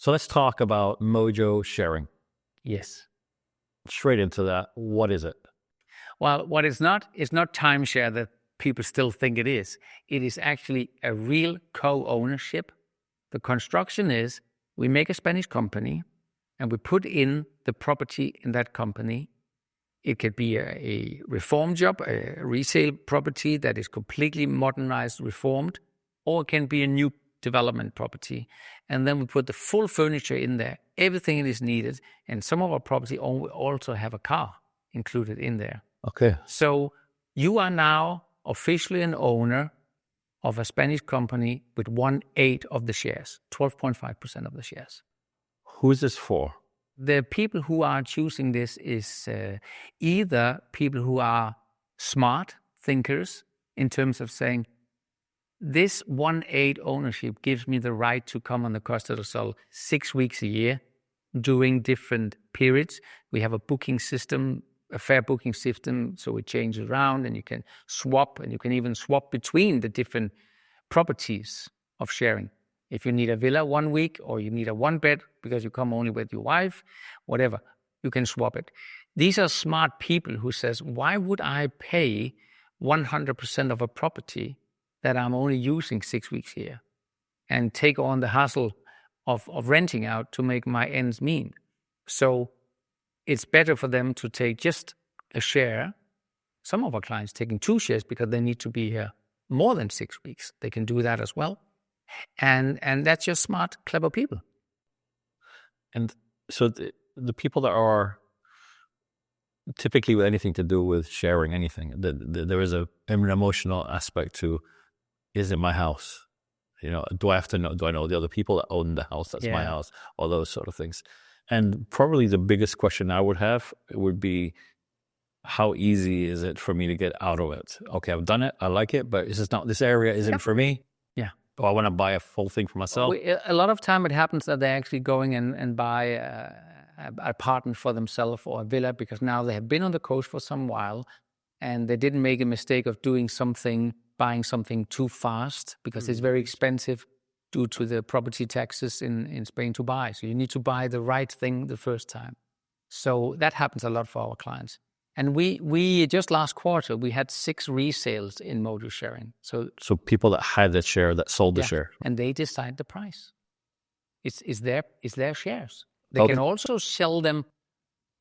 So let's talk about Mojo Sharing. Yes. Straight into that. What is it? Well, what it's not timeshare that people still think it is. It is actually a real co-ownership. The construction is we make a Spanish company and we put in the property in that company. It could be a reform job, a resale property that is completely modernized, reformed, or it can be a new development property. And then we put the full furniture in there, everything that is needed. And some of our property also have a car included in there. Okay. So you are now officially an owner of a Spanish company with 1/8 of the shares, 12.5% of the shares. Who is this for? The people who are choosing this is either people who are smart thinkers in terms of saying, this 1/8 ownership gives me the right to come on the Costa del Sol 6 weeks a year during different periods. We have a booking system, a fair booking system, so it changes around and you can swap, and you can even swap between the different properties of sharing. If you need a villa 1 week or you need a 1-bed because you come only with your wife, whatever, you can swap it. These are smart people who says, why would I pay 100% of a property that I'm only using 6 weeks here and take on the hassle of renting out to make my ends meet? So it's better for them to take just a share. Some of our clients taking 2 shares because they need to be here more than 6 weeks. They can do that as well. And that's just smart, clever people. And so the people that are typically with anything to do with sharing anything, there is an emotional aspect to, is it my house? You know, do I know the other people that own the house? That's my house, all those sort of things. And probably the biggest question I would have would be, how easy is it for me to get out of it? Okay, I've done it, I like it, but this area isn't for me. Yeah. Oh, I want to buy a full thing for myself. A lot of time it happens that they're actually going and buy an apartment for themselves or a villa because now they have been on the coast for some while and they didn't make a mistake of buying something too fast because it's very expensive due to the property taxes in Spain to buy. So you need to buy the right thing the first time. So that happens a lot for our clients. And we just last quarter, we had 6 resales in Mojo Sharing. So people that had that share, that sold the share. And they decide the price. It's their shares. They can also sell them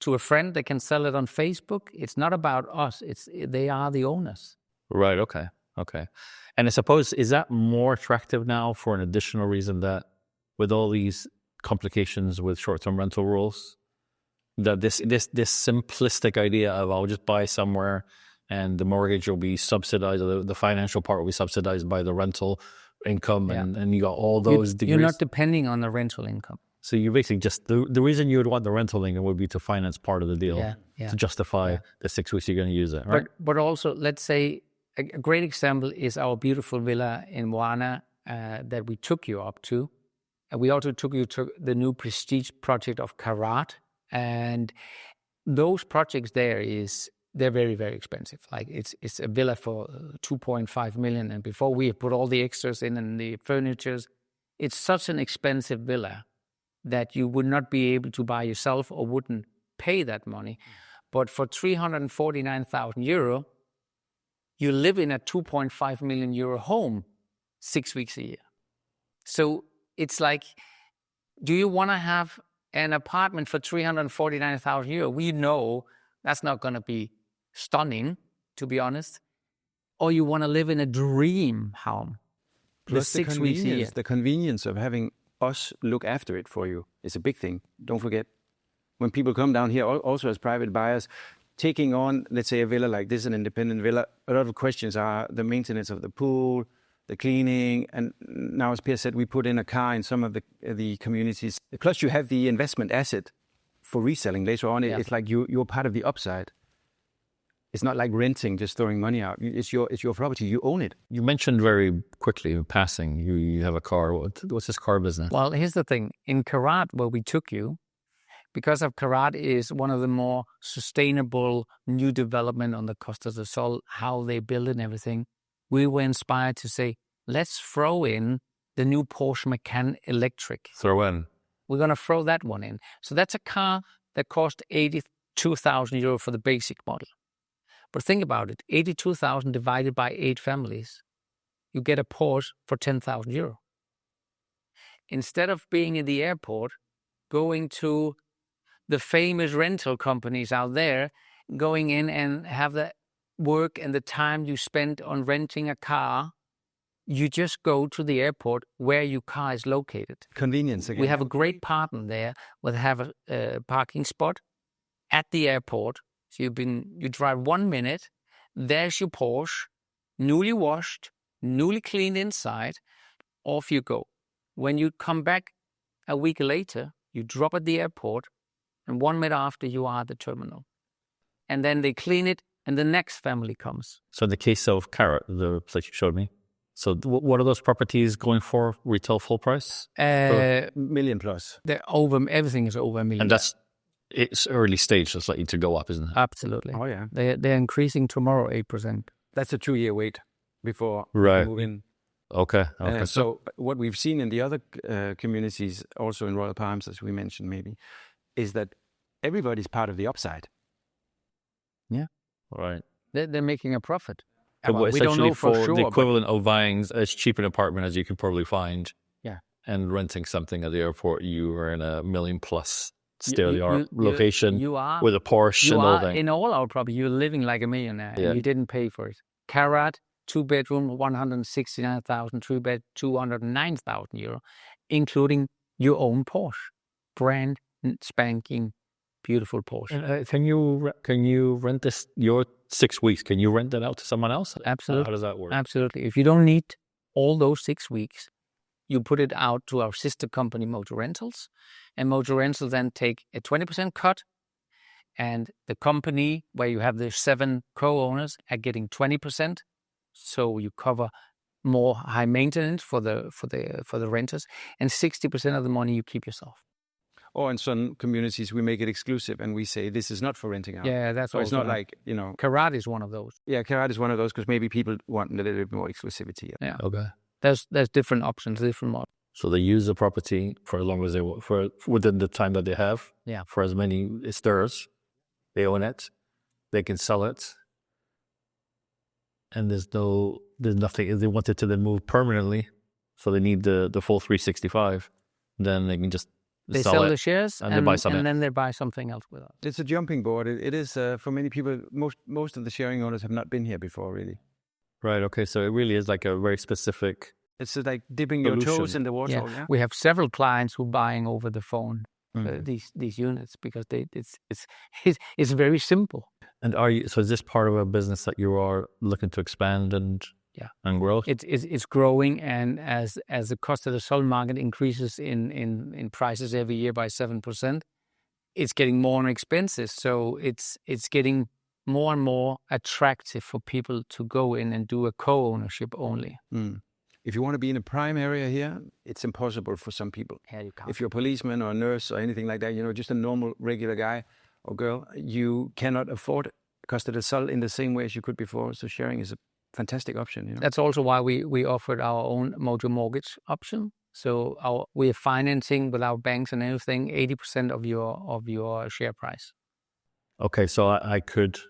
to a friend. They can sell it on Facebook. It's not about us. They are the owners. Right, okay. And I suppose, is that more attractive now for an additional reason that with all these complications with short-term rental rules, that this simplistic idea of I'll just buy somewhere and the mortgage will be subsidized, or the financial part will be subsidized by the rental income, and you got all those degrees. You're not depending on the rental income. So you basically just, the reason you would want the rental income would be to finance part of the deal, to justify the 6 weeks you're going to use it, right? But also, let's say, a great example is our beautiful villa in Moana that we took you up to. And we also took you to the new prestige project of Karat. And those projects they're very, very expensive. Like it's a villa for 2.5 million. And before we put all the extras in and the furnitures, it's such an expensive villa that you would not be able to buy yourself or wouldn't pay that money. But for 349,000 euro, you live in a 2.5 million euro home 6 weeks a year. So it's like, do you want to have an apartment for 349,000 euro? We know that's not going to be stunning, to be honest. Or you want to live in a dream home. Plus 6 weeks a year. The convenience of having us look after it for you is a big thing. Don't forget, when people come down here, also as private buyers, taking on, let's say, a villa like this, an independent villa, a lot of questions are the maintenance of the pool, the cleaning, and now, as Pierre said, we put in a car in some of the communities. Plus, you have the investment asset for reselling later on. It's like you're part of the upside. It's not like renting, just throwing money out. It's your property. You own it. You mentioned very quickly, in passing, you have a car. What's this car business? Well, here's the thing. In Karat, where we took you, because of Karat is one of the more sustainable new development on the Costa del Sol, how they build it and everything, we were inspired to say, let's throw in the new Porsche Macan electric. Throw in. We're going to throw that one in. So that's a car that cost 82,000 euro for the basic model. But think about it, 82,000 divided by 8 families, you get a Porsche for 10,000 euro. Instead of being in the airport, going to the famous rental companies out there, going in and have the work and the time you spend on renting a car, you just go to the airport where your car is located. Convenience again. We have a great partner there. We have a parking spot at the airport. So you drive 1 minute, there's your Porsche, newly washed, newly cleaned inside, off you go. When you come back a week later, you drop at the airport, and 1 minute after you are at the terminal. And then they clean it, and the next family comes. So in the case of Carrot, the place you showed me, so what are those properties going for? Retail full price? Million plus. They're over. Everything is over $1 million. And it's early stage, so it's likely to go up, isn't it? Absolutely. Oh, yeah. They're increasing tomorrow 8%. That's a 2-year wait before Right. you move in. Okay. So what we've seen in the other communities, also in Royal Palms, as we mentioned maybe, is that everybody's part of the upside. Yeah. Right. They're making a profit. But Well, we don't know for sure. the but- equivalent of buying as cheap an apartment as you can probably find. Yeah. And renting something at the airport, you are in $1 million plus You- state-of-the-art you- location you are- with a Porsche You and all are that. in all our property. You're living like a millionaire. Yeah. And you didn't pay for it. Karat, 2-bedroom, 169,000, 3-bed, 209,000 euro, including your own Porsche, brand spanking beautiful Porsche. And, can you rent this your 6 weeks? Can you rent that out to someone else? Absolutely. How does that work? Absolutely. If you don't need all those 6 weeks, you put it out to our sister company, Mojo Rentals, and Mojo Rentals then take a 20% cut, and the company where you have the 7 co-owners are getting 20%, so you cover more high maintenance for the renters, and 60% of the money you keep yourself. Or in some communities, we make it exclusive and we say this is not for renting out. Yeah, that's So it's also not like, you know. Karat is one of those. Yeah, Karat is one of those because maybe people want a little bit more exclusivity. Yeah, Okay. there's different options, different models. So they use the property for as long as they want, for within the time that they have. Yeah. For as many, it's theirs. They own it. They can sell it. And there's nothing. If they wanted to then move permanently, so they need the full 365, then they can just They sell it. the shares and they buy something. and then they buy something else with us. It's a jumping board. It is for many people. Most of the sharing owners have not been here before, really. Right. Okay. So it really is like a very specific. It's like dipping your Solution. toes in the water. Yeah. We have several clients who are buying over the phone Mm. these units because it's very simple. And so is this part of a business that you are looking to expand and grow? It's growing, and as the Costa del Sol market increases in prices every year by 7%, it's getting more expensive. So it's getting more and more attractive for people to go in and do a co-ownership only. Mm. If you want to be in a prime area here, it's impossible for some people. Yeah, you can't. If you're a policeman or a nurse or anything like that, you know, just a normal, regular guy or girl, you cannot afford Costa del Sol in the same way as you could before. So sharing is a fantastic option. You know? That's also why we offered our own Mojo mortgage option. So we are financing with our banks and everything 80% of your share price. Okay, so I could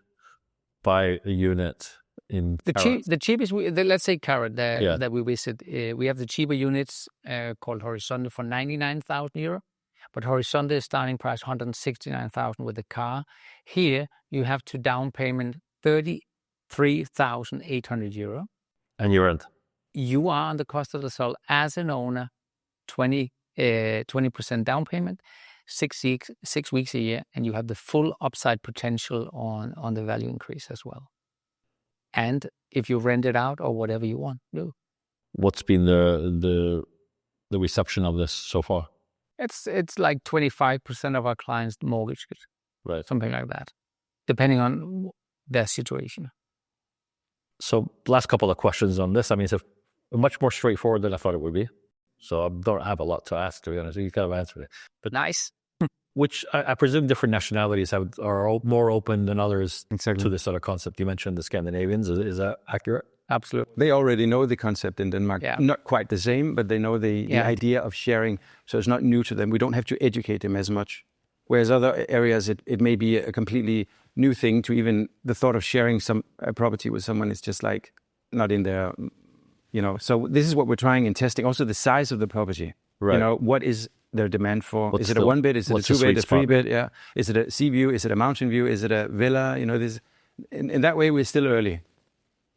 buy a unit in The cheapest, let's say Karat Yeah. that we visit. We have the cheaper units called Horizonte for 99,000 euro, but Horizonte is starting price 169,000 with the car. Here you have to down payment 33,800 euro. and you rent. You are on the Costa del Sol as an owner, 20% down payment, 6 weeks a year, and you have the full upside potential on the value increase as well. And if you rent it out or whatever you want, do. What's been the reception of this so far? It's like 25% of our clients mortgage it, Right. something like that, depending on their situation. So last couple of questions on this. I mean, it's much more straightforward than I thought it would be. So I don't have a lot to ask, to be honest. You kind of answered it. But Nice. which I presume different nationalities are more open than others Exactly. to this sort of concept. You mentioned the Scandinavians. Is that accurate? Absolutely. They already know the concept in Denmark. Yeah. Not quite the same, but they know the idea of sharing. So it's not new to them. We don't have to educate them as much. Whereas other areas, it may be a completely new thing to even the thought of sharing a property with someone is just like not in their, So this is what we're trying and testing. Also the size of the property. Right. What is their demand for? What's is it a 1 bed? Is it a what's the 2 bed? sweet A 3 spot? bed? Yeah. Is it a sea view? Is it a mountain view? Is it a villa? This. In that way, we're still early,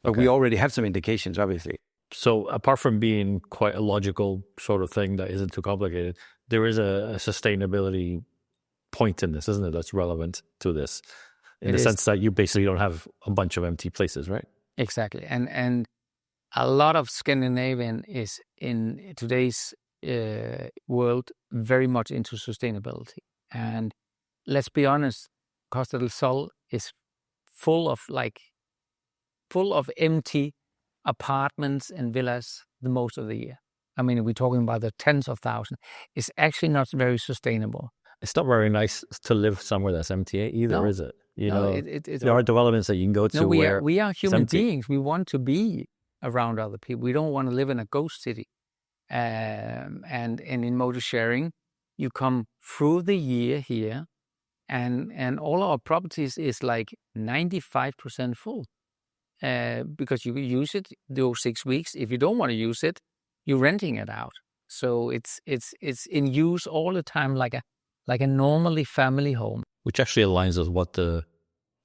but we already have some indications, obviously. So apart from being quite a logical sort of thing that isn't too complicated, there is a sustainability point in this, isn't it? That's relevant to this, in the sense that you basically don't have a bunch of empty places, right? Exactly. And a lot of Scandinavian is in today's world very much into sustainability. And let's be honest, Costa del Sol is full of empty apartments and villas the most of the year. I mean, we're talking about the tens of thousands. It's actually not very sustainable. It's not very nice to live somewhere that's empty either, is it? There are developments that you can go to where we are human empty. beings. We want to be around other people. We don't want to live in a ghost city. And in Mojo Sharing, you come through the year here, and all our properties is like 95% full. Because you use it those 6 weeks. If you don't want to use it, you're renting it out. So it's in use all the time, like a normally family home. Which actually aligns with what the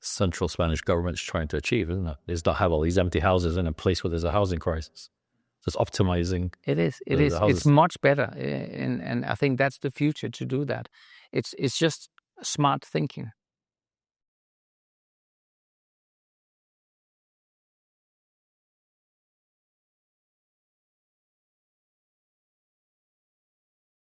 central Spanish government is trying to achieve, isn't it? Is to have all these empty houses in a place where there's a housing crisis. So it's optimizing. It is. It's much better, and I think that's the future to do that. It's just smart thinking.